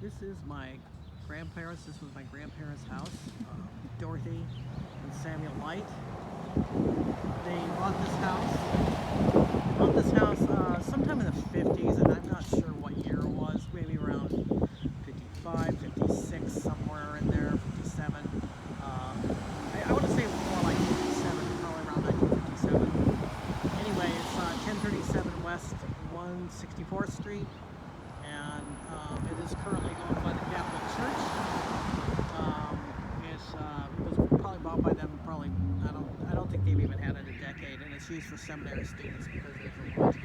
This is my grandparents. This was my grandparents' house, Dorothy and Samuel Light. They bought this house. Bought this house sometime in the 50s, and I'm not sure what year it was. Maybe around 55, 56, somewhere in there, 57. I want to say it was more like 57, probably around 1957. Anyway, it's 1037 West 164th Street. And it is currently owned by the Catholic Church. It was probably bought by them. Probably I don't think they've even had it a decade, and it's used for seminary students because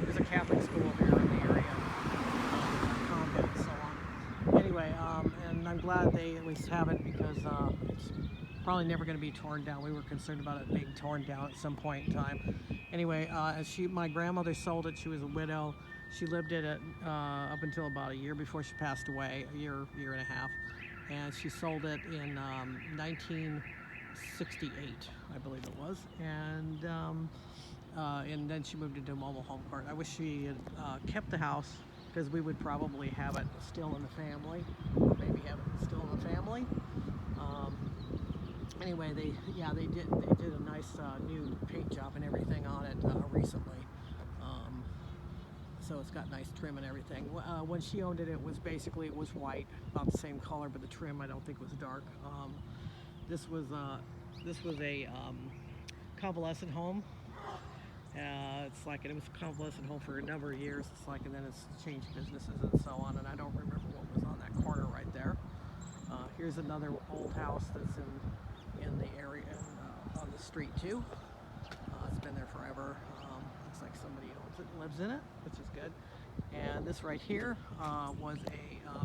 there's a Catholic school here in the area, convent and so on. Anyway, and I'm glad they at least have it because it's probably never going to be torn down. We were concerned about it being torn down at some point in time. Anyway, my grandmother sold it. She was a widow. She lived in it up until about a year before she passed away, a year and a half. And she sold it in 1968, I believe it was. And then she moved into a mobile home park. I wish she had kept the house because we would probably have it still in the family, or maybe have it still in the family. Anyway, they did a nice new paint job and everything on it recently. So it's got nice trim and everything. When she owned it, it was white, about the same color, but the trim I don't think was dark. This was a convalescent home. It was a convalescent home for a number of years. And then it's changed businesses and so on. And I don't remember what was on that corner right there. Here's another old house that's in the area on the street too. It's been there forever. Looks like somebody owns it and lives in it, which is good. And this right here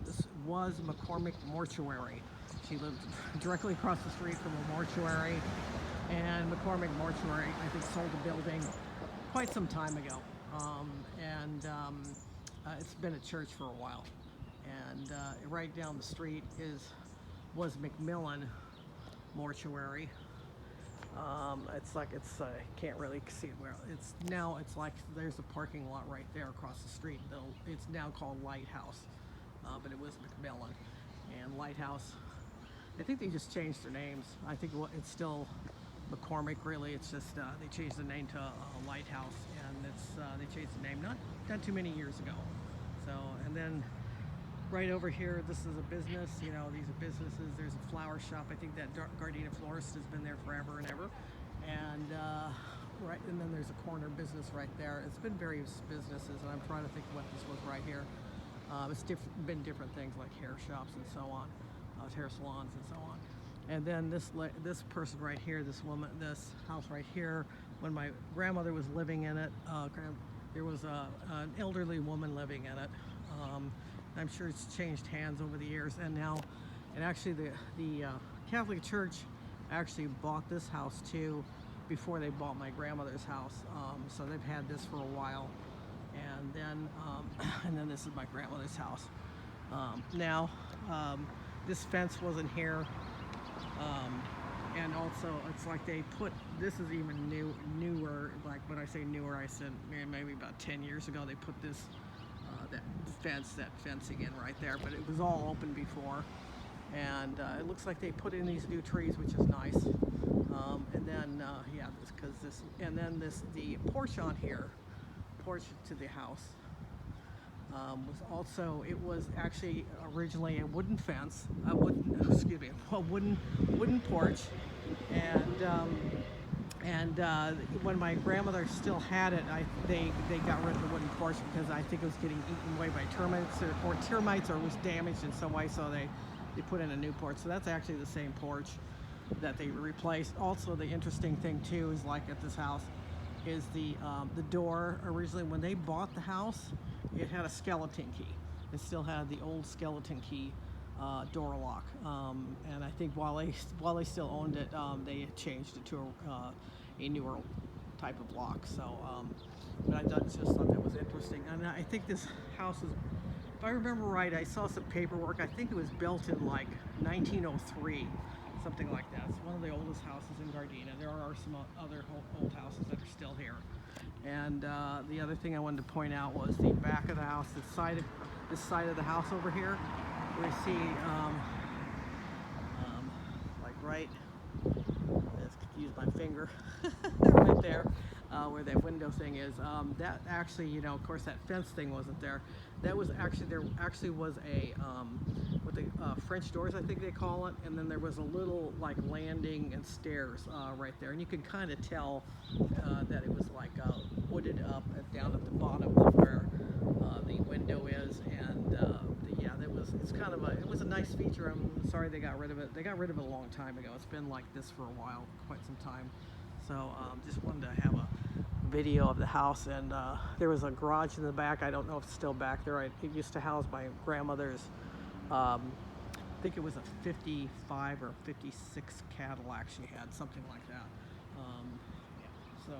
this was McCormick Mortuary. She lived directly across the street from a mortuary, and McCormick Mortuary, I think, sold the building quite some time ago. It's been a church for a while. And right down the street was McMillan Mortuary. I can't really see it well. It's like there's a parking lot right there across the street. It's now called Lighthouse, but it was McMillan. And Lighthouse, I think they just changed their names. I think it's still McCormick, really. It's just they changed the name to Lighthouse, and they changed the name not too many years ago. So, and then right over here, this is a business. These are businesses. There's a flower shop. I think that Gardena florist has been there forever and ever. And and then there's a corner business right there. It's been various businesses, and I'm trying to think what this was right here. It's been different things like hair shops and so on, hair salons and so on. And then this person right here, this house right here, when my grandmother was living in it, there was an elderly woman living in it. I'm sure it's changed hands over the years, and actually the Catholic Church actually bought this house too before they bought my grandmother's house. So they've had this for a while, and then this is my grandmother's house. This fence wasn't here, and also it's like this is even newer. Like when I say newer, I said maybe about 10 years ago they put this. That fencing in right there, but it was all open before, and it looks like they put in these new trees, which is nice. The porch on here, porch to the house, was actually originally a wooden fence, a wooden porch, and when my grandmother still had it, they got rid of the wooden porch because I think it was getting eaten away by termites or was damaged in some way, so they put in a new porch. So that's actually the same porch that they replaced. Also, the interesting thing too is like at this house is the door. Originally, when they bought the house, it had a skeleton key. It still had the old skeleton key door lock, and I think while they still owned it, they had changed it to a newer type of lock. So, but I just thought that was interesting. And I think this house is, if I remember right, I saw some paperwork. I think it was built in like 1903, something like that. It's one of the oldest houses in Gardena. There are some other old houses that are still here. And the other thing I wanted to point out was the back of the house, this side of the house over here, we see like right, let's use my finger right there, where that window thing is. That actually, you know, of course, that fence thing wasn't there. That was actually, there actually was a what the French doors, I think they call it, and then there was a little like landing and stairs right there, and you can kind of tell that it was like wooded up down at the bottom of where the window is, and yeah, that was, it's kind of a, it was a nice feature. I'm sorry they got rid of it. They got rid of it a long time ago. It's been like this for a while, quite some time. So just wanted to have a video of the house, and there was a garage in the back. I don't know if it's still back there. It used to house my grandmother's, I think it was a 55 or 56 Cadillac she had, something like that. So